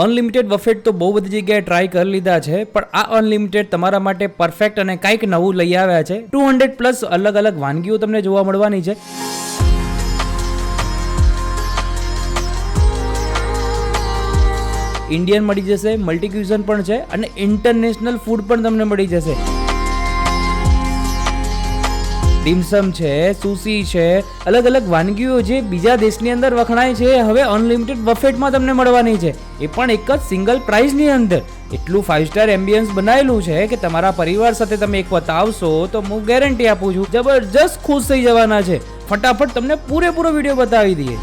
Unlimited buffet તો બહુ બધી જગ્યાએ ટ્રાય કરી લીધા છે, પણ આ અનલિમિટેડ તમારા માટે પરફેક્ટ અને કંઈક નવું લઈ આવ્યા છે. 200+ અલગ અલગ વાનગીઓ તમને જોવા મળવાની છે. ઇન્ડિયન મળી જશે, મલ્ટી ક્યુઝન પણ છે અને ઇન્ટરનેશનલ ફૂડ પણ તમને મળી જશે. ડીમસમ છે, સુશી છે, અલગ અલગ વાનગીઓ જે બીજા દેશની અંદર વખણાય છે હવે અનલિમિટેડ બફેટમાં તમને મળવાની છે, એ પણ એક જ સિંગલ પ્રાઇસની અંદર. એટલું 5 સ્ટાર એમ્બિયન્સ બનાવેલું છે કે તમારા પરિવાર સાથે તમે એક વખત આવશો તો હું ગેરંટી આપું છું જબરજસ્ત ખુશ થઈ જવાના છે. ફટાફટ તમને પૂરેપૂરો વિડીયો બતાવી દઈએ.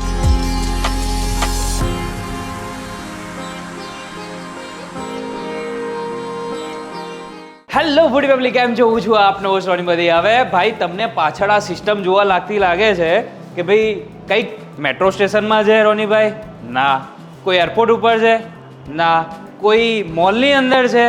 હેલો ફૂડી પબ્લિક, કેમ છો? હું છું આપનો સોની બધી. હવે ભાઈ તમને પાછળ આ સિસ્ટમ જોવા લાગે છે કે ભાઈ કંઈક મેટ્રો સ્ટેશનમાં છે રોનીભાઈ? ના. કોઈ એરપોર્ટ ઉપર છે? ના. કોઈ મોલની અંદર છે?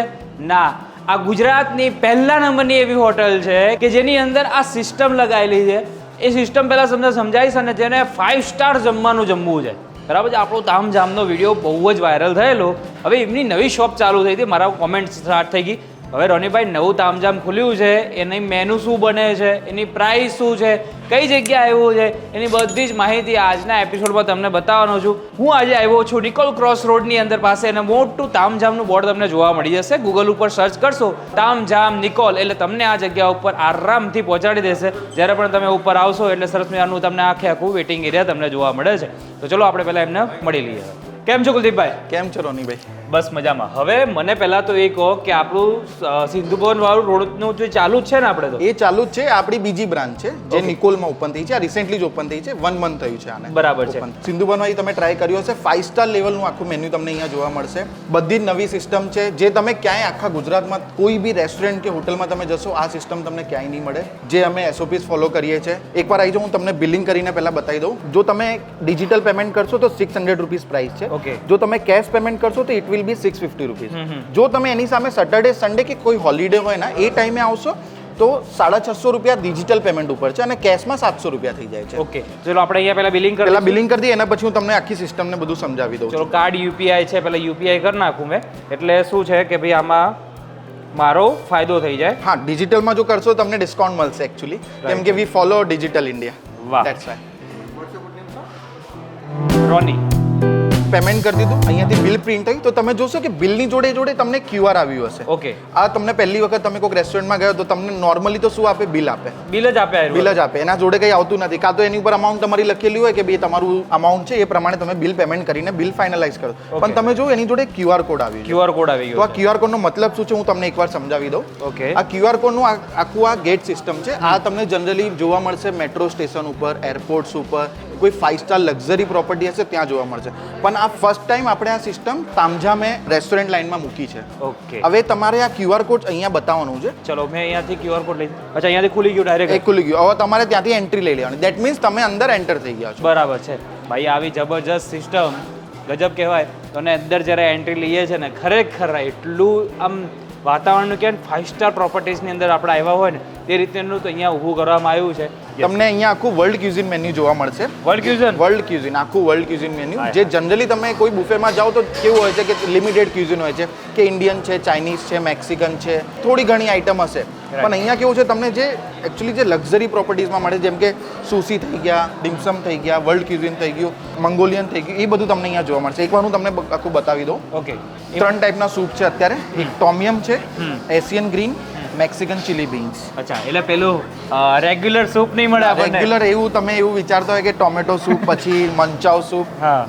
ના. આ ગુજરાતની પહેલા નંબરની એવી હોટલ છે કે જેની અંદર આ સિસ્ટમ લગાવેલી છે. એ સિસ્ટમ પહેલાં સમજાવીશ અને જેને 5 સ્ટાર જમવાનું જમવું છે, બરાબર છે. આપણો તામઝામનો વિડીયો બહુ જ વાયરલ થયેલો. હવે એમની નવી શોપ ચાલુ થઈ હતી, મારા કોમેન્ટ સ્ટાર્ટ થઈ ગઈ. હવે રોનીભાઈ નવું તામઝામ ખુલ્યું છે, એની મેનુ શું બને છે, એની પ્રાઇસ શું છે, કઈ જગ્યાએ આવ્યું છે, એની બધી જ માહિતી આજના એપિસોડમાં તમને બતાવવાનો છું. હું આજે આવ્યો છું નિકોલ ક્રોસ રોડની અંદર પાસે, અને મોટું તામઝામનું બોર્ડ તમને જોવા મળી જશે. ગૂગલ ઉપર સર્ચ કરશો તામઝામ નિકોલ એટલે તમને આ જગ્યા ઉપર આરામથી પહોંચાડી દેશે. જ્યારે પણ તમે ઉપર આવશો એટલે સરસ મજાનું તમને આખું વેટિંગ એરિયા તમને જોવા મળે છે. તો ચલો આપણે પહેલાં એમને મળી લઈએ. કેમ છો કુલદીપભાઈ? કેમ છો રોનીભાઈ? બસ મજામાં. હવે મને પહેલા તો એ કહો કે આપણું સિંધુ ભવન વાળું રોડનું જે ચાલુ જ છે ને, આપણે તો એ ચાલુ જ છે. આપણી બીજી બ્રાન્ચ છે જે નિકોલમાં ઓપન થઈ છે. આ રિસેન્ટલી જ ઓપન થઈ છે, 1 મંથ થયું છે આને. બરાબર છે. સિંધુ ભવનમાં તમે ટ્રાય કર્યો હશે. 5 સ્ટાર લેવલનું આખું મેન્યુ તમને અહીંયા જોવા મળશે. બધી જ નવી સિસ્ટમ છે જે તમે ક્યાંય આખા ગુજરાતમાં કોઈ બી રેસ્ટોરન્ટ કે હોટલમાં તમે જશો આ સિસ્ટમ તમને ક્યાંય નહીં મળે. જે અમે SOPs ફોલો કરીએ છીએ. એકવાર આવી જાઓ, હું તમને બિલિંગ કરીને પહેલા બતાવી દઉં. જો તમે ડિજિટલ પેમેન્ટ કરશો તો 600 રૂપીસ પ્રાઇસ છે. જો તમે કેશ પેમેન્ટ કરશો તો ઇટ વિલ બી 650 રૂપીસ. જો તમે એની સામે સેટરડે સન્ડે કે કોઈ હોલિડે હોય ને એ ટાઈમે આવશો તો 650 રૂપિયા ડિજિટલ પેમેન્ટ ઉપર છે અને કેશમાં 700 રૂપિયા થઈ જાય છે. ઓકે, ચલો આપણે અહીંયા પહેલા બિલિંગ કરી દઈએ, એના પછી હું તમને આખી સિસ્ટમને બધું સમજાવી દઉં. ચલો, કાર્ડ UPI છે, પહેલા UPI કરી નાખું મેં. એટલે શું છે કે ભાઈ આમાં મારો ફાયદો થઈ જાય. હા, ડિજિટલમાં જો કરશો તમને ડિસ્કાઉન્ટ મળશે એકચ્યુઅલી, કેમ કે વી ફોલો ડિજિટલ ઇન્ડિયા. વાહ, ધેટ્સ વાય. રોની પેમેન્ટ કરી દીધું, અહીંયાથી બિલ પ્રિન્ટ થઈ તો તમે જોશો કે બિલની જોડે તમને QR આવ્યું હશે. ઓકે. આ તમને પહેલી વખત તમે કોઈક રેસ્ટોરન્ટમાં ગયો તો તમને નોર્મલી તો શું આપે? બિલ આપે. બિલ જ આપે. એના જોડે કંઈ આવતું નથી. કાં તો એની ઉપર અમાઉન્ટ તમારી લખેલી હોય કે ભાઈ તમારું અમાઉન્ટ છે, એ પ્રમાણે તમે બિલ પેમેન્ટ કરીને બિલ ફાઇનલાઇઝ કરો. પણ તમે જો એની જોડે QR કોડ આવી ગયો. તો આ QR કોડનો મતલબ શું છે હું તમને એકવાર સમજાવી દઉં. ઓકે. આ QR કોડનું આખું આ ગેટ સિસ્ટમ છે. આ તમને જનરલી જોવા મળશે મેટ્રો સ્ટેશન ઉપર, એરપોર્ટ્સ ઉપર, કોઈ 5 સ્ટાર લક્ઝરી પ્રોપર્ટી હશે ત્યાં જોવા મળશે. પણ આ ફર્સ્ટ ટાઈમ આપણે આ સિસ્ટમ તામઝામે રેસ્ટોરન્ટ લાઇનમાં મૂકી છે. ઓકે. હવે તમારે આ QR કોડ અહીંયા બતાવવાનું છે. ચલો, મેં અહીંયાથી QR કોડ લઈ. અચ્છા, અહીંયાથી ખુલી ગયું ડાયરેક્ટ? એ ખુલી ગયું. હવે તમારે ત્યાંથી એન્ટ્રી લઈ લેવાની. દેટ મીન્સ તમે અંદર એન્ટર થઈ ગયા છો. બરાબર છે ભાઈ. આવી જબરજસ્ત સિસ્ટમ, ગજબ કહેવાય. અને અંદર જ્યારે એન્ટ્રી લઈએ છે ને, ખરેખર એટલું આમ વાતાવરણનું કે 5 સ્ટાર પ્રોપર્ટીઝની અંદર આપણે આવ્યા હોય ને તે રીતનું તો અહીંયા ઊભું કરવામાં આવ્યું છે. તમને અહીંયા આખું વર્લ્ડ ક્યુઝિન મેન્યુ જોવા મળશે. વર્લ્ડ ક્યુઝિન આખું વર્લ્ડ ક્યુઝિન મેન્યુ. જે જનરલી તમે કોઈ બુફેમાં જાઓ તો કેવું હોય છે કે લિમિટેડ ક્યુઝિન હોય છે કે ઇન્ડિયન છે, ચાઇનીઝ છે, મેક્સિકન છે, થોડી ઘણી આઈટમ હશે. પણ અહીંયા કેવું છે તમને જે એકચ્યુઅલી જે લક્ઝરી પ્રોપર્ટીઝમાં મળે, જેમ કે સુશી થઈ ગયા, ડિમસમ થઈ ગયા, વર્લ્ડ ક્યુઝિન થઈ ગયું, મંગોલિયન થઈ ગયું, એ બધું તમને અહીંયા જોવા મળશે. એકવાર હું તમને આખું બતાવી દઉં. ઓકે. 3 ટાઈપના સૂપ છે અત્યારે. એક ટોમિયમ છે, Asian green, Mexican chilli beans. અચ્છા, એટલે પેલું રેગ્યુલર સૂપ નહીં મળે આપણને. રેગ્યુલર એવું તમે એવું વિચારતા હોય કે ટોમેટો સૂપ પછી મંચાવ સૂપ,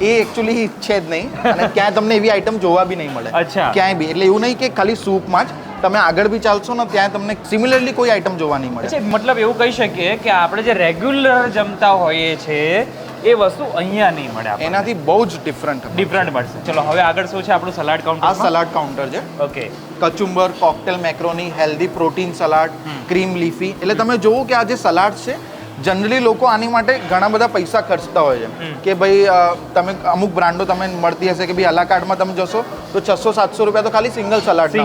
એ એકચ્યુઅલી છે જ નહીં. અને ક્યાંય તમને એવી આઈટમ જોવા બી નહીં મળે. અચ્છા. ક્યાંય બી. એટલે એવું નહીં કે ખાલી સૂપમાં જ, તમે આગળ બી ચાલશો ને ત્યાં તમને સિમિલરલી કોઈ આઈટમ જોવા નહીં મળે. મતલબ એવું કહી શકીએ કે આપણે જે રેગ્યુલર જમતા હોઈએ છીએ એ વસ્તુ અહીંયા નહીં મળે. એનાથી બહુ જ ડિફરન્ટ મળશે. ચલો, હવે આગળ શું છે આપણું સલાડ કાઉન્ટર? આ સલાડ કાઉન્ટર છે. ઓકે. કચુંબર, cocktail macaroni, healthy protein salad, cream leafy. એટલે તમે જોવો કે આ જે સલાડ છે જનરલી લોકો આની માટે ઘણા બધા પૈસા ખર્ચતા હોય છે કે ભાઈ તમે અમુક બ્રાન્ડો તમે મળતી હશે કે ભાઈ અલાકાર્ટમાં તમે જશો તો 600-700 રૂપિયા તો ખાલી સિંગલ સલાડ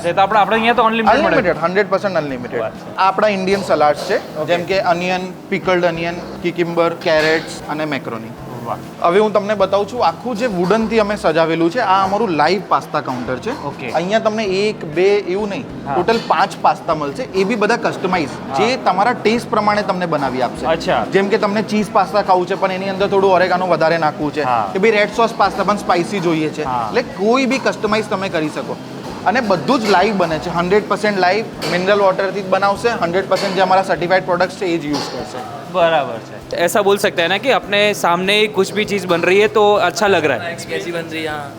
છે. તો આપણે અહીંયા તો અનલિમિટેડ 100% અનલિમિટેડ. આપણા ઇન્ડિયન સલાડ્સ છે, જેમ કે અનિયન, પિકલ્ડ અનિયન, કિકિમ્બર, કેરેટ્સ અને મેક્રોની. વાહ. હવે હું તમને બતાવું છું આખું જે વુડનથી અમે સજાવેલું છે. આ અમારું લાઈવ પાસ્તા કાઉન્ટર છે. Okay. અહીંયા તમને 1 2 એવું નહીં, હા. ટોટલ 5 પાસ્તા મળશે. એ બી બધા કસ્ટમાઇઝ, જે તમારા ટેસ્ટ પ્રમાણે તમને બનાવી આપશે. અચ્છા. જેમ કે તમને ચીઝ પાસ્તા ખાવું છે પણ એની અંદર થોડું ઓરેગાનો વધારે નાખવું છે, હા. કે ભાઈ રેડ સોસ પાસ્તા પણ સ્પાઇસી જોઈએ છે, હા. એટલે કોઈ બી કસ્ટમાઇઝ તમે કરી શકો. અને બધું જ લાઈવ બને છે, 100% લાઈવ, મિનરલ વોટરથી જ બનાવશે. 100% જે અમારા સર્ટિફાઈડ પ્રોડક્ટ્સ છે એ જ યુઝ કરશે. बराबर है. ऐसा बोल सकते हैं ना कि अपने सामने कुछ भी चीज़ बन रही है तो अच्छा लग रहा है. कैसी बन रही है? हाँ.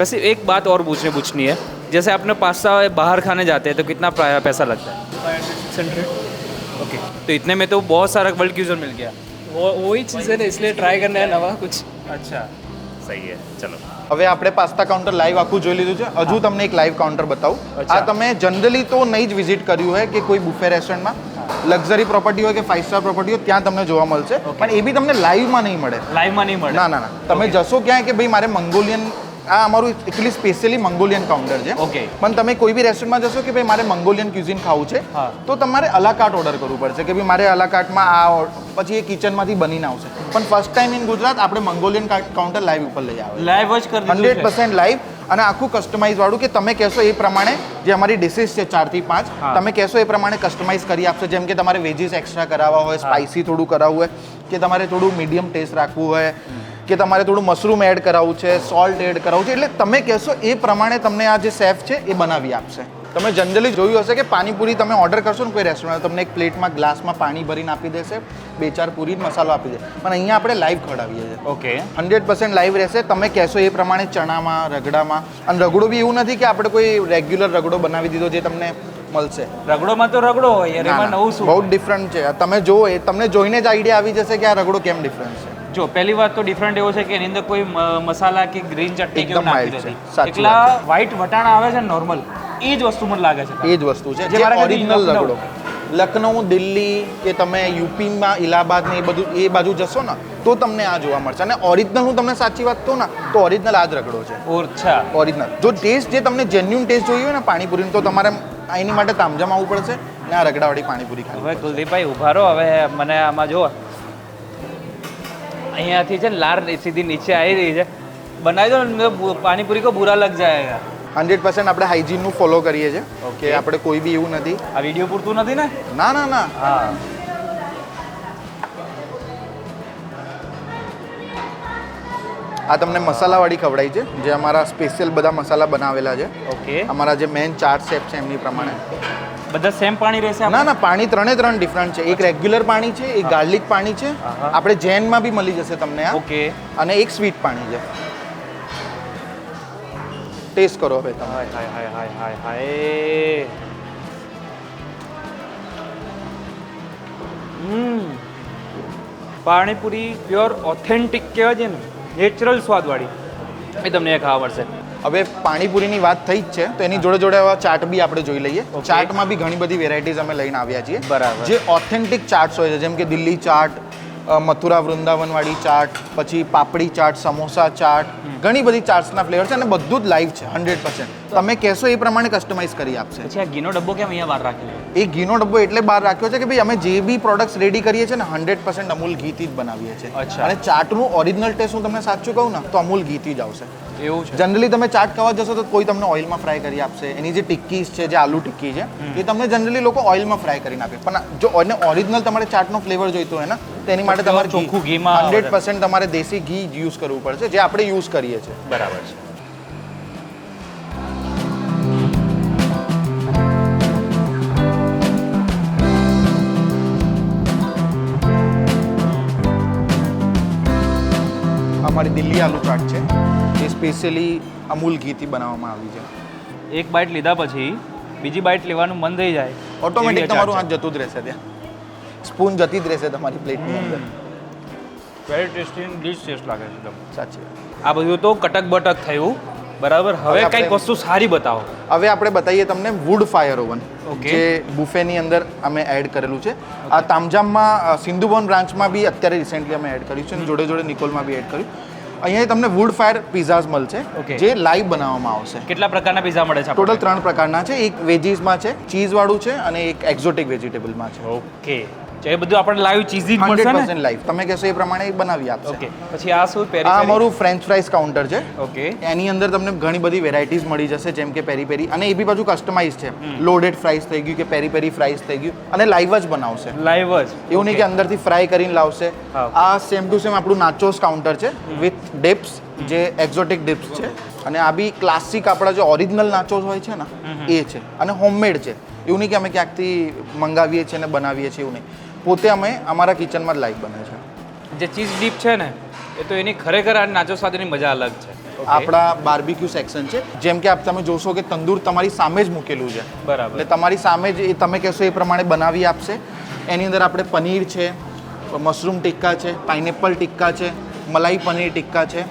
वैसे एक बात और पूछनी है, जैसे अपने पास्ता बाहर खाने जाते हैं तो कितना पैसा लगता है? 600. ओके, तो इतने में तो बहुत सारा वर्ल्ड क्यूजन मिल गया. वो वही चीज़ है ना, इसलिए ट्राई करना है नवा कुछ. अच्छा, सही है. चलो. હવે આપણે પાસ્તા કાઉન્ટર લાઈવ આખું જોઈ લીધું છે. હજુ તમને એક લાઈવ કાઉન્ટર બતાવું. અચ્છા. આ તમે જનરલી તો નહીં જ વિઝિટ કર્યું હોય કે કોઈ બુફે રેસ્ટોરન્ટમાં, લક્ઝરી પ્રોપર્ટી હોય કે 5 સ્ટાર પ્રોપર્ટી હોય ત્યાં તમને જોવા મળશે, પણ એ બી તમને લાઈવમાં નહીં મળે. લાઈવમાં નહીં મળે. ના ના ના, તમે જશો ક્યાંય કે ભાઈ મારે મંગોલિયન, આ અમારું એકચ્યુઅલી સ્પેશિયલી મંગોલિયન કાઉન્ટર છે. ઓકે. પણ તમે કોઈ બી રેસ્ટોરન્ટમાં જશો કે ભાઈ મારે મંગોલિયન ક્યુઝિન ખાવું છે, હા. તો તમારે અલાકાર્ટ ઓર્ડર કરવું પડશે કે ભાઈ મારે અલાકાર્ટમાં આ, પછી એ કિચનમાંથી બનીને આવશે. પણ ફર્સ્ટ ટાઈમ ઇન ગુજરાત આપણે મંગોલિયન કાઉન્ટર લાઈવ ઉપર લઈ આવે. લાઈવ જ કરી દીધું છે. 100% લાઈવ અને આખું કસ્ટમાઇઝ વાળું, કે તમે કહેશો એ પ્રમાણે જે અમારી ડિશિસ છે 4 થી 5, હા. તમે કહેશો એ પ્રમાણે કસ્ટમાઇઝ કરી આપશે. જેમ કે તમારે વેજીસ એક્સ્ટ્રા કરાવવા હોય, સ્પાઇસી થોડું કરાવવું હોય, કે તમારે થોડું મીડિયમ ટેસ્ટ રાખવું હોય, કે તમારે થોડું મશરૂમ એડ કરાવવું છે, સોલ્ટ એડ કરાવવું છે, એટલે તમે કહેશો એ પ્રમાણે તમને આ જે શેફ છે એ બનાવી આપશે. તમે જનરલી જોયું હશે કે પાણીપુરી તમે ઓર્ડર કરશો ને કોઈ રેસ્ટોરન્ટ, તમને એક પ્લેટમાં ગ્લાસમાં પાણી ભરીને આપી દેશે, 2-4 પૂરી મસાલો આપી દે. પણ અહીંયા આપણે લાઈવ ખવડાવીએ છીએ. ઓકે. 100% લાઈવ રહેશે. તમે કહેશો એ પ્રમાણે ચણામાં, રગડામાં, અને રગડો બી એવું નથી કે આપણે કોઈ રેગ્યુલર રગડો બનાવી દીધો જે તમને મળશે. રગડોમાં તો રગડો હોય યાર, એમાં નવું શું? બહુ જ ડિફરન્ટ છે. તમે જુઓ એ તમને જોઈને જ આઈડિયા આવી જશે કે આ રગડો કેમ ડિફરન્ટ છે. જો પહેલી વાત તો ડિફરન્ટ એવો છે કે એની અંદર કોઈ મસાલા કે ગ્રીન ચટણી કેવું એકદમ નાખી mild છે. નથી. સાચી એકલા વ્હાઈટ વટાણા આવે છે ને નોર્મલ, એ જ વસ્તુ મને લાગે છે. એ જ વસ્તુ છે જે જે મારા ઘરથી ઓરિજિનલ લખનઉ. રગડો. લખનઉ, દિલ્હી કે તમે યુપીમાં ઇલાહાબાદ ને એ બધું એ બાજુ જશો ને તો તમને આ જોવા મળશે. અને ઓરિજિનલ હું તમને સાચી વાત કહું ને તો ઓરિજિનલ આ જ રગડો છે. ઓછા. ઓરિજિનલ જો ટેસ્ટ, જે તમને જેન્યુન ટેસ્ટ જોઈએ હોય ને પાણીપુરીનો, તો તમારે એની માટે તામજામ આવવું પડશે ને આ રગડાવાળી પાણીપુરી ખાવી. હવે કુલદીપભાઈ ઉભા રહો. હવે મને આમાં જો અહીંયાથી છે ને લાર સીધી નીચે આવી રહી છે. બનાવી દો ને, પાણીપુરી કો બુરા લગ જાયેગા. 100% આપણે હાઇજીનનું ફોલો કરીએ છીએ Okay. કે આપણે કોઈ બી એવું નથી. આ વિડીયો પૂરતું નથી ને? ના ના ના, હા. આ તમને મસાલાવાળી ખવડાવી છે, જે અમારા સ્પેશિયલ બધા મસાલા બનાવેલા છે. ઓકે. અમારા જે મેન ચાર્ટ શેફ છે એમની પ્રમાણે. બધા સેમ પાણી રહેશે? ના ના, પાણી 3 ડિફરન્ટ છે. એક રેગ્યુલર પાણી છે, એક ગાર્લિક પાણી છે, આહા. આપણે જૈનમાં બી મળી જશે તમને આ, ઓકે. અને એક સ્વીટ પાણી છે. ટેસ્ટ કરો હવે તમે. હાય હાય હાય હાય હાય હાય. પાણીપુરી પ્યોર ઓથેન્ટિક કહેવાય છે ને, નેચરલ સ્વાદવાળી, એ તમને ખાવા પડશે. હવે પાણીપુરીની વાત થઈ જ છે તો એની જોડે જોડે હવે ચાટ બી આપણે જોઈ લઈએ. Okay. ચાટમાં બી ઘણી બધી વેરાયટીઝ અમે લઈને આવ્યા છીએ. બરાબર. જે ઓથેન્ટિક ચાટ્સ હોય છે, જેમ કે દિલ્હી ચાટ, મથુરા વૃંદાવનવાળી ચાટ, પછી પાપડી ચાટ, સમોસા ચાટ, ઘણી બધી ચાટ્સના ફ્લેવર છે અને બધું જ લાઈવ છે 100%. તમે કહેશો એ પ્રમાણે કસ્ટમાઇઝ કરી આપશે. પછી આ ઘીનો ડબ્બો કેમ અહીંયા બહાર રાખ્યો? એ ઘીનો ડબ્બો એટલે બહાર રાખ્યો છે કે ભાઈ અમે જે બી પ્રોડક્ટ્સ રેડી કરીએ છીએ ને 100% અમૂલ ઘીથી જ બનાવીએ છીએ. અચ્છા. અને ચાટનું ઓરિજિનલ ટેસ્ટ હું તમને સાચું કહું ને તો અમૂલ ઘીથી જ આવશે. એવું છે? જનરલી તમે ચાટ ખાવા જશો તો કોઈ તમને ઓઇલમાં ફ્રાય કરી આપશે. એની જે ટિક્કીસ છે, જે આલુ ટિક્કી છે, એ તમને જનરલી લોકો ઓઇલમાં ફ્રાય કરીને આપે. પણ જો ઓરિજિનલ તમારે ચાટનો ફ્લેવર જોઈતો હોય ને તો એની માટે તમારે ચોખ્ખું ઘીમાં 100% તમારે દેશી ઘી યુઝ કરવું પડશે, જે આપણે યુઝ કરીએ છીએ. બરાબર છે. અમારી દિલ્હી આલુ ચાટ છે, એ સ્પેશિયલી અમૂલ ઘીથી બનાવવામાં આવી છે. એક બાઈટ લીધા પછી બીજી બાઈટ લેવાનું મન થઈ જાય. ઓટોમેટિક એવી આ તમારું ચાટ હાથ જતું જ રહેશે ત્યાં. સ્પૂન જતી જ રહેશે તમારી પ્લેટની અંદર. છે. વેરી ટેસ્ટી ડીશ ટેસ્ટ લાગે છે એકદમ. સાચી વાત. આ બધું તો કટક બટક થયું, બરાબર. હવે આપણે- કંઈક વસ્તુ સારી બતાવો. હવે આપણે બતાવીએ તમને વુડ ફાયર ઓવન, Okay. જે બુફેની અંદર અમે એડ કરેલું છે. આ તામજામમાં સિંધુભવન બ્રાન્ચમાં બી અત્યારે રિસેન્ટલી અમે એડ કર્યું છે અને જોડે જોડે નિકોલમાં બી એડ કર્યું. અહીંયા તમને વુડ ફાયર પિઝાઝ મળશે, Okay. જે લાઈવ બનાવવામાં આવશે. કેટલા પ્રકારના પીઝા મળે છે આપણને? ટોટલ 3 પ્રકારના છે. એક વેજીસમાં છે, ચીઝવાળું છે અને એક એક્ઝોટિક વેજીટેબલમાં છે. ઓકે, એ બધું આપણને લાઈવ ચીઝી જ મળશે ને 100% લાઈવ તમે કહેશો એ પ્રમાણે એ બનાવી આપશે ઓકે પછી આ શું પેરી આ અમારું ફ્રેન્ચ ફ્રાઈઝ કાઉન્ટર છે ઓકે એની અંદર તમને ઘણી બધી વેરાયટીઝ મળી જશે જેમ કે પેરી પેરી અને એ બી પાછું કસ્ટમાઇઝ છે લોડેડ ફ્રાઈઝ થઈ ગયું કે પેરી પેરી ફ્રાઈઝ થઈ ગયું અને લાઈવ જ બનાવશે લાઈવ જ એવું નહીં કે અંદરથી ફ્રાય કરીને લાવશે હા. આ સેમ ટુ સેમ આપણું નાચોસ કાઉન્ટર છે વિથ ડિપ્સ જે એક્ઝોટિક ડિપ્સ છે અને આ બી ક્લાસિક આપણા જે ઓરિજિનલ નાચોસ હોય છે ને એ છે અને હોમમેડ છે એવું નહીં કે અમે ક્યાંકથી મંગાવીએ છીએ અને બનાવીએ છીએ એવું નહીં પોતે અમે અમારા કિચનમાં જ લાઈવ બને છે જે ચીઝ ડીપ છે ને એ તો એની ખરેખર આ નાચો સાથેની મજા અલગ છે Okay. આપણા બાર્બીક્યુ સેક્શન છે જેમ કે આપ તમે જોશો કે તંદૂર તમારી સામે જ મૂકેલું છે બરાબર એટલે તમારી સામે જ એ તમે કહેશો એ પ્રમાણે બનાવી આપશે એની અંદર આપણે પનીર છે મશરૂમ ટિક્કા છે પાઇનેપલ ટિક્કા છે મલાઈ પનીર ટિક્કા છે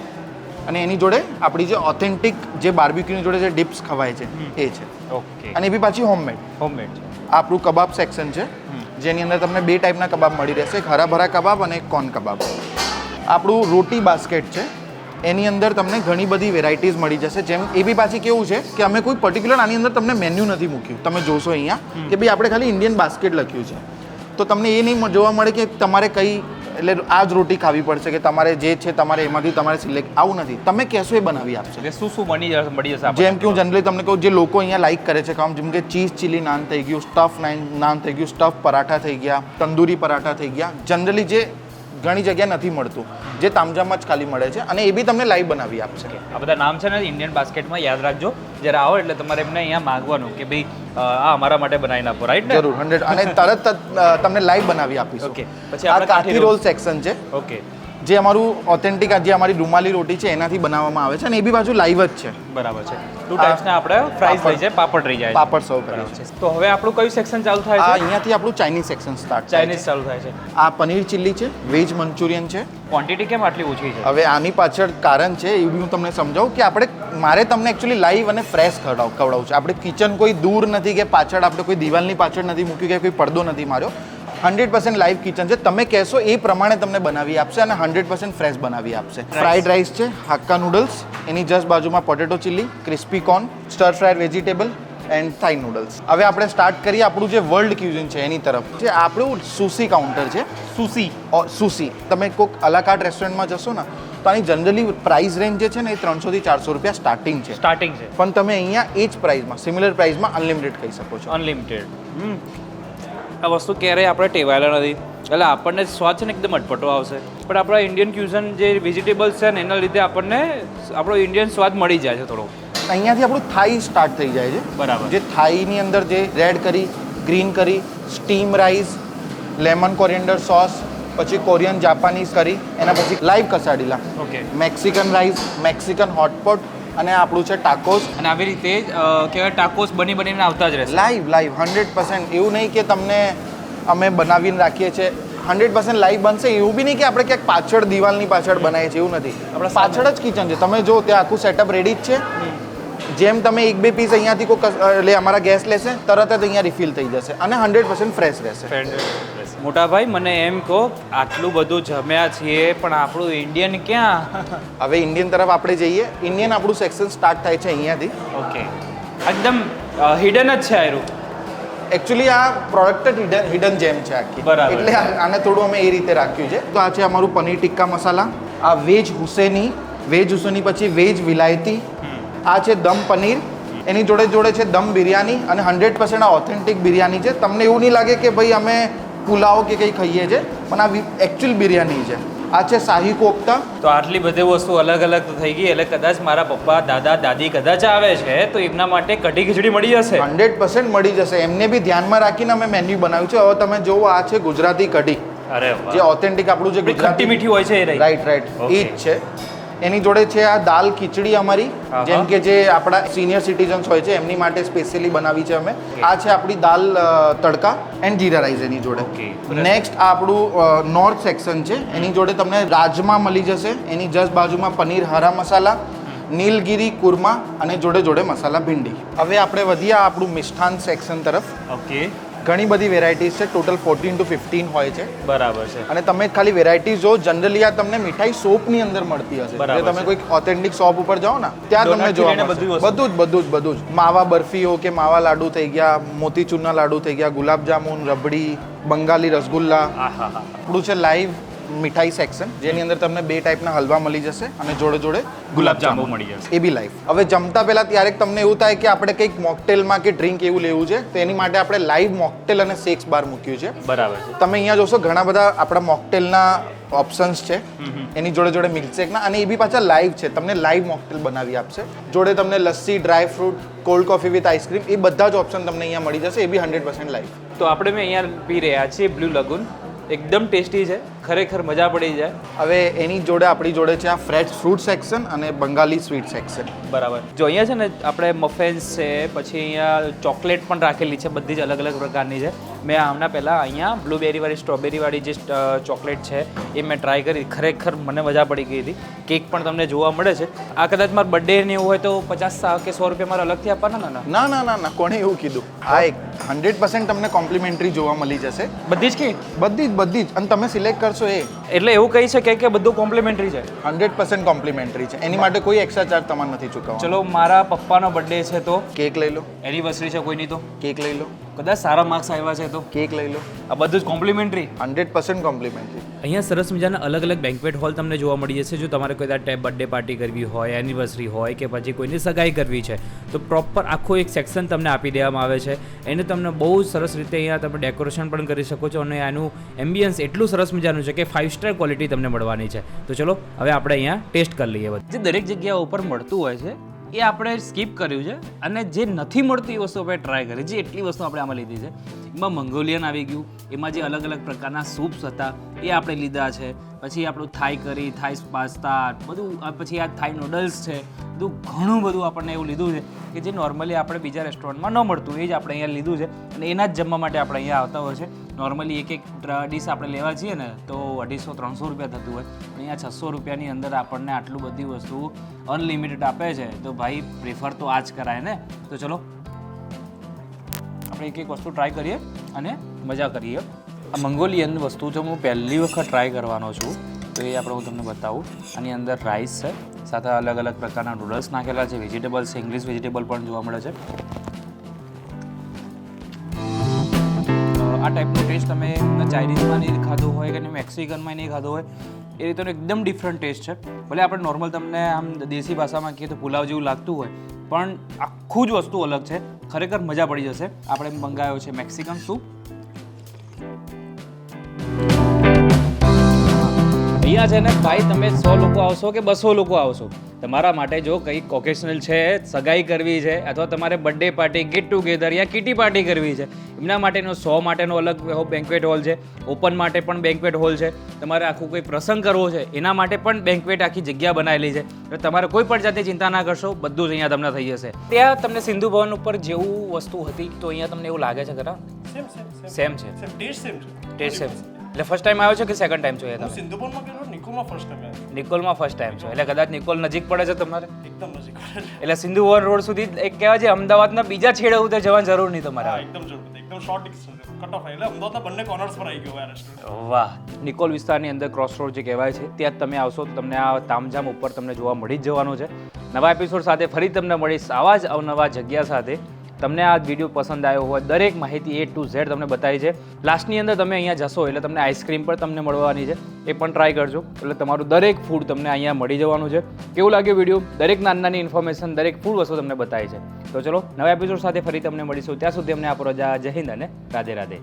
અને એની જોડે આપણી જે ઓથેન્ટિક જે બાર્બીક્યુની જોડે જે ડિપ્સ ખવાય છે એ છે ઓકે અને એ બી પાછી હોમમેડ હોમમેડ છે આ આપણું કબાબ સેક્શન છે જેની અંદર તમને બે ટાઈપના કબાબ મળી રહેશે એક હરા ભરા કબાબ અને એક કોર્ન કબાબ આપણું રોટી બાસ્કેટ છે એની અંદર તમને ઘણી બધી વેરાયટીઝ મળી જશે જેમ એ બી પાછી કેવું છે કે અમે કોઈ પર્ટિક્યુલર આની અંદર તમને મેન્યુ નથી મૂક્યું તમે જોશો અહીંયા કે ભાઈ આપણે ખાલી ઇન્ડિયન બાસ્કેટ લખ્યું છે તો તમને એ નહીં જોવા મળે કે તમારે કઈ એટલે આ જ રોટી ખાવી પડશે કે તમારે જે છે તમારે એમાંથી તમારે સિલેક્ટ આવું નથી તમે કહેશો એ બનાવી આપશે એટલે શું શું મળી જશે આપણે જેમ કે હું જનરલી તમને કહું જે લોકો અહીંયા લાઈક કરે છે કામ જેમ કે ચીઝ ચીલી નાન થઈ ગયું સ્ટફ નાન થઈ ગયું સ્ટફ પરાઠા થઈ ગયા તંદૂરી પરાઠા થઈ ગયા જનરલી જે ઘણી જગ્યાએ નથી મળતું જે તામઝામમાં જ ખાલી મળે છે અને એ બી તમને લાઈવ બનાવી આપશે આ બધા નામ છે ને ઇન્ડિયન બાસ્કેટમાં યાદ રાખજો જ્યારે આવો એટલે તમારે એમને અહીંયા માગવાનું કે ભાઈ આ અમારા માટે બનાવીને આપો રાઈટ ને જરૂર 100 અને તરત જ તમને લાઈવ બનાવી આપીશું Okay. પછી આ આપણે કાઠી રોલ સેક્શન છે ઓકે જે અમારું ઓથેન્ટિક જે અમારી રૂમાલી રોટી છે એનાથી બનાવવામાં આવે છે અને એ બી બાજુ લાઈવ જ છે બરાબર છે ટુ ટાઈપ્સના આપણે ફ્રાઈઝ થઈ જાય પાપડ રહી જાય પાપડ સર્વ કરીએ છીએ છે તો હવે આપણું કયું સેક્શન ચાલુ આ થાય છે અહીંયાથી આપણું ચાઇનીઝ સેક્શન સ્ટાર્ટ થાય છે ચાઇનીઝ ચાલુ થાય છે આ પનીર ચીલ્લી છે વેજ મંચુરિયન છે ક્વોન્ટિટી કેમ આટલી ઓછી છે હવે આની પાછળ કારણ છે એ બી હું તમને સમજાવું કે આપણે મારે તમને એકચ્યુઅલી લાઈવ અને ફ્રેશ ખવડાવવું છે આપણે કિચન કોઈ દૂર નથી કે પાછળ આપણે કોઈ દિવાલની પાછળ નથી મૂક્યું કે કોઈ પડદો નથી માર્યો 100% લાઈવ કિચન છે તમે કહેશો એ પ્રમાણે તમને બનાવી આપશે અને 100% ફ્રેશ બનાવી આપશે ફ્રાઈડ રાઈસ છે હાક્કા નૂડલ્સ એની જસ્ટ બાજુમાં potato chilli crispy corn સ્ટર fried vegetable and થાઈ નૂડલ્સ હવે આપણે સ્ટાર્ટ કરીએ આપણું જે વર્લ્ડ ક્યુઝિન છે એની તરફ જે આપણું સુશી કાઉન્ટર છે સુશી તમે કોઈક અલાકાર્ટ રેસ્ટોરન્ટમાં જશો ને તો આની જનરલી પ્રાઇસ રેન્જ જે છે ને એ 300 થી 400 રૂપિયા સ્ટાર્ટિંગ છે સ્ટાર્ટિંગ છે પણ તમે અહીંયા એ જ પ્રાઇસમાં સિમિલર પ્રાઇસમાં અનલિમિટેડ ખાઈ શકો છો અનલિમિટેડ આ વસ્તુ ક્યારેય આપણે ટેવાયેલા નથી એટલે આપણને સ્વાદ છે ને એકદમ અટપટો આવશે પણ આપણા ઇન્ડિયન ક્યુઝન જે વેજીટેબલ્સ છે ને એના લીધે આપણને આપણો ઇન્ડિયન સ્વાદ મળી જાય છે થોડો અહીંયાથી આપણું થાઈ સ્ટાર્ટ થઈ જાય છે બરાબર. જે થાઈની અંદર જે red curry green curry steam rice lemon coriander sauce પછી કોરિયન જાપાનીઝ કરી એના પછી live quesadilla okay Mexican rice Mexican hotpot અને આપણું છે ટાકોસ અને આવી રીતે કહેવાય ટાકોસ બનીને આવતા જ રહેશે લાઈવ 100% એવું નહીં કે તમને અમે બનાવીને રાખીએ છીએ 100% લાઈવ બનશે એવું બી નહીં કે આપણે ક્યાંક પાછળ દિવાલની પાછળ બનાવીએ છીએ એવું નથી આપણે પાછળ જ કિચન છે તમે જો ત્યાં આખું સેટઅપ રેડી જ છે જેમ તમે એક બે પીસ અહીંયાથી કોઈ એટલે અમારા ગેસ લેશે તરત જ અહીંયા રિફિલ થઈ જશે અને 100% ફ્રેશ રહેશે મોટા ભાઈ મને એમ કહો આટલું બધું જમ્યા છીએ પણ આપણું ઇન્ડિયન ક્યાં હવે ઇન્ડિયન તરફ આપણે જઈએ ઇન્ડિયન આપણું સેક્શન સ્ટાર્ટ થાય છે અહીંયાથી ઓકે એકદમ હિડન જ છે આયરું એકચ્યુઅલી આ પ્રોડક્ટ જ હિડન જેમ છે આખી બરાબર. એટલે આને થોડું અમે એ રીતે રાખ્યું છે તો આ છે અમારું પનીર ટિક્કા મસાલા આ વેજ હુસેની પછી વેજ વિલાયતી આ છે દમ પનીર એની જોડે જોડે છે દમ બિરયાની અને 100% આ ઓથેન્ટિક બિરયાની છે તમને એવું નહીં લાગે કે ભાઈ અમે પુલાવ કે કંઈ ખાઈએ છે પણ આ એકચ્યુઅલ બિરયાની છે આ છે શાહી કોફતા તો આટલી બધી વસ્તુ અલગ અલગ થઈ ગઈ એટલે કદાચ મારા પપ્પા દાદા દાદી કદાચ આવે છે તો એમના માટે કઢી ખીચડી મળી જશે 100% મળી જશે એમને બી ધ્યાનમાં રાખીને અમે મેન્યુ બનાવ્યું છે હવે તમે જોવો આ છે ગુજરાતી કઢી અરે જે ઓથેન્ટિક આપણું જે આપણી ખટ્ટી મીઠી હોય છે એ રહી. Right Okay. એ જ છે એની જોડે છે આ દાલ ખીચડી અમારી આહા. જેમ કે જે આપણા સિનિયર સિટીઝન્સ હોય છે એમની માટે સ્પેશિયલી બનાવી છે અમે આ છે આપણી દાલ તડકા એન્ડ જીરા રાઈસ એની જોડે Okay. નેક્સ્ટ આ આપણું નોર્થ સેક્શન છે એની જોડે તમને રાજમા મળી જશે એની જસ્ટ બાજુમાં પનીર હરા મસાલા નીલગીરી કુરમા અને જોડે જોડે મસાલા ભીંડી હવે આપણે વધીએ આ આપણું મિષ્ઠાન સેક્શન તરફ ઓકે ઘણી બધી વેરાયટીઝ છે, ટોટલ 14 to 15 હોય છે. બરાબર છે. અને તમે ખાલી વેરાયટી જો જનરલી આ તમને મીઠાઈ શોપની અંદર મળતી હશે. બરાબર જો તમે કોઈ ઓથેન્ટિક શોપ ઉપર જાઓ ને ત્યાં તમને Donut થી જોવા લઈને મળશે. બધું જ માવા બરફીઓ કે માવા લાડુ થઈ ગયા, મોતીચૂરના લાડુ થઈ ગયા, ગુલાબજામુન, રબડી, બંગાળી રસગુલ્લા. આહાહા. આપણું છે લાઈવ મીઠાઈ સેક્શન, જેની અંદર તમને 2 ટાઈપના હલવા મળી જશે અને જોડે જોડે ગુલાબજાંબુ મળી જશે. એ બી લાઈવ. હવે જમતા પહેલા ત્યારે તમને એવું થાય કે આપણે કંઈક મોકટેલમાં કે ડ્રિંક એવું લેવું છે, તો એની માટે આપણે લાઈવ મોકટેલ અને શેક્સ બાર મૂક્યું છે. બરાબર છે. તમે અહીંયા જોશો ઘણા બધા આપણા મોકટેલના ઓપ્શન્સ છે, એની જોડે જોડે મિલ્કશેકના, અને એ બી પાછા લાઈવ છે. તમને લાઈવ મોકટેલ બનાવી આપશે. જોડે તમને lassi, dry fruit, cold coffee with ice cream, એ બધા જ ઓપ્શન તમને અહીંયા મળી જશે. એ બી 100% લાઈવ. તો આપણે મેં અહીંયા પી રહ્યા છીએ બ્લુ લગૂન. એકદમ ટેસ્ટી છે, ખરેખર મજા પડી જાય. હવે એની જોડે આપણી જોડે છે આ ફ્રેશ ફ્રૂટ સેક્શન અને બંગાળી સ્વીટ સેક્શન. બરાબર. જો અહીંયા છે ને આપણે મફેન્સ છે, પછી અહીંયા ચોકલેટ પણ રાખેલી છે, બધી જ અલગ અલગ પ્રકારની છે. મેં આમના પહેલાં અહીંયા બ્લુબેરીવાળી સ્ટ્રોબેરીવાળી જે ચોકલેટ છે એ મેં ટ્રાય કરી, ખરેખર મને મજા પડી ગઈ હતી. કેક પણ તમને જોવા મળે છે. આ કદાચ મારો બર્થડે ને એવું હોય તો 50 કે 100 રૂપિયા મારે અલગથી આપવાના ને? ના, કોણે એવું કીધું? આ એક 100% તમને કોમ્પ્લિમેન્ટરી જોવા મળી જશે. બધી જ કેક? બધી જ. અને તમે સિલેક્ટ કરશો એ. એટલે એવું કહી શકાય કે બધું કોમ્પ્લિમેન્ટરી છે? 100% કોમ્પ્લિમેન્ટરી છે. એની માટે કોઈ એક્સ્ટ્રા ચાર્જ તમારે નથી ચૂકવવાનો. ચલો મારા પપ્પાનો બર્થડે છે તો કેક લઈ લો. એનિવર્સરી છે કોઈની તો કેક લઈ લો. કદાચ સારા માર્ક્સ આવ્યા છે તો કેક લઈ લો. આ બધું જ કોમ્પ્લિમેન્ટરી. 100% કોમ્પ્લિમેન્ટરી. અહીંયા સરસ મજાના અલગ અલગ બેન્ક્વેટ હોલ તમને જોવા મળી જશે. જો તમારે કોઈ બર્થડે પાર્ટી કરવી હોય, એનિવર્સરી હોય કે પછી કોઈની સગાઈ કરવી છે તો પ્રોપર આખો એક સેક્શન તમને આપી દેવામાં આવે છે. એને તમને બહુ સરસ રીતે અહીંયા તમે ડેકોરેશન પણ કરી શકો છો અને આનું એમ્બિયન્સ એટલું સરસ મજાનું છે કે 5 સ્ટાર ક્વોલિટી તમને મળવાની છે. તો ચલો હવે આપણે અહીંયા ટેસ્ટ કરી લઈએ. જે દરેક જગ્યા ઉપર મળતું હોય છે એ આપણે સ્કીપ કર્યું છે અને જે નથી મળતી એ વસ્તુ આપણે ટ્રાય કરી છે. એટલી વસ્તુ આપણે આમાં લીધી છે. એમાં મંગોલિયન આવી ગયું, એમાં જે અલગ અલગ પ્રકારના સૂપ્સ હતા એ આપણે લીધા છે. પછી આપણું થાઈ કરી, થાઈ પાસ્તા, બધું, પછી આ થાઈ નૂડલ્સ છે, બધું ઘણું બધું આપણને એવું લીધું છે કે જે નોર્મલી આપણે બીજા રેસ્ટોરન્ટમાં ન મળતું, એ જ આપણે અહીંયા લીધું છે. અને એના જ જમવા માટે આપણે અહીંયા આવતા હોય છે. નોર્મલી એક ડીશ આપણે લેવા જઈએ ને તો 250-300 રૂપિયા થતું હોય, પણ અહીંયા 600 રૂપિયાની અંદર આપણને આટલું બધી વસ્તુ અનલિમિટેડ આપે છે. તો ભાઈ પ્રિફર તો આ જ કરાય ને. તો ચલો આપણે એક વસ્તુ ટ્રાય કરીએ અને મજા કરીએ. આ મંગોલિયન વસ્તુ જો હું પહેલી વખત ટ્રાય કરવાનો છું તો એ આપણે હું તમને બતાવું. આની અંદર રાઈસ છે, સાથે અલગ અલગ પ્રકારના નૂડલ્સ નાખેલા છે, વેજીટેબલ્સ છે, ઇંગ્લિશ વેજીટેબલ પણ જોવા મળે છે. આ ટાઈપનો ટેસ્ટ તમે ચાઇનીઝમાં નહીં ખાધો હોય કે મેક્સિકનમાં નહીં ખાધો હોય એ રીતનો એકદમ ડિફરન્ટ ટેસ્ટ છે. ભલે આપણે નોર્મલ તમને આમ દેશી ભાષામાં કહીએ તો પુલાવ જેવું લાગતું હોય, પણ આખું જ વસ્તુ અલગ છે. ખરેખર મજા પડી જશે. આપણે મંગાવ્યો છે મેક્સિકન સૂપ. અહીંયા છે ને ભાઈ તમે 100 લોકો આવશો કે 200 લોકો આવશો, તમારા માટે જો કંઈક ઓકેશનલ છે, સગાઈ કરવી છે અથવા તમારે બર્થડે પાર્ટી, ગેટ ટુગેધર યા કિટી પાર્ટી કરવી છે, એમના માટેનો 100 માટેનો અલગ બેન્ક્વેટ હોલ છે. ઓપન માટે પણ બેન્ક્વેટ હોલ છે. તમારે આખું કોઈ પ્રસંગ કરવો છે એના માટે પણ બેન્ક્વેટ આખી જગ્યા બનાવેલી છે. એટલે તમારે કોઈ પણ જાતે ચિંતા ના કરશો, બધું જ અહીંયા તમને થઈ જશે. ત્યાં તમને સિંધુ ભવન ઉપર જેવું વસ્તુ હતી તો અહીંયા તમને એવું લાગે છે ખરા? સેમ છે. Taste same. એટલે ફર્સ્ટ ટાઈમ આવ્યો છો કે સેકન્ડ ટાઈમ છો? એ તમે સિંધુપુરમાં ગયેલો, નિકોલમાં ફર્સ્ટ ટાઈમ આવ્યો. નિકોલમાં ફર્સ્ટ ટાઈમ છો એટલે કદાચ નિકોલ નજીક પડે છે તમારે? એકદમ નજીક પડે છે. એટલે સિંધુ ભવન રોડ સુધી એક કહેવાય છે અમદાવાદના બીજા છેડે ઉતર જવાની જરૂર નહીં તમારે. હા, એકદમ જરૂર નથી. એકદમ શોર્ટ ડિસ્ટન્સ છે. કટ ઓફ એટલે અમદાવાદના બંને કોર્નર્સ પર આવી ગયો આ રેસ્ટોરન્ટ. વાહ. નિકોલ વિસ્તારની અંદર ક્રોસ રોડ જે કહેવાય છે ત્યાં જ તમે આવશો તો તમને આ તામઝામ ઉપર તમને જોવા મળી જ જવાનું છે. નવા એપિસોડ સાથે ફરી તમને મળીશ આવા જ અવનવા જગ્યા સાથે. તમને આ વિડીયો પસંદ આવ્યો હોય, દરેક માહિતી A to Z તમને બતાવી છે. લાસ્ટની અંદર તમે અહીંયા જશો એટલે તમને આઈસ્ક્રીમ પણ તમને મળવાની છે, એ પણ ટ્રાય કરજો. એટલે તમારું દરેક ફૂડ તમને અહીંયા મળી જવાનું છે. કેવું લાગ્યું વિડીયો? દરેક નાની ઇન્ફોર્મેશન, દરેક ફૂડ વસ્તુ તમને બતાવી છે. તો ચલો નવા એપિસોડ સાથે ફરી તમને મળીશું. ત્યાં સુધી અમને આપો રજા. જય હિન્દ અને રાધે રાધે.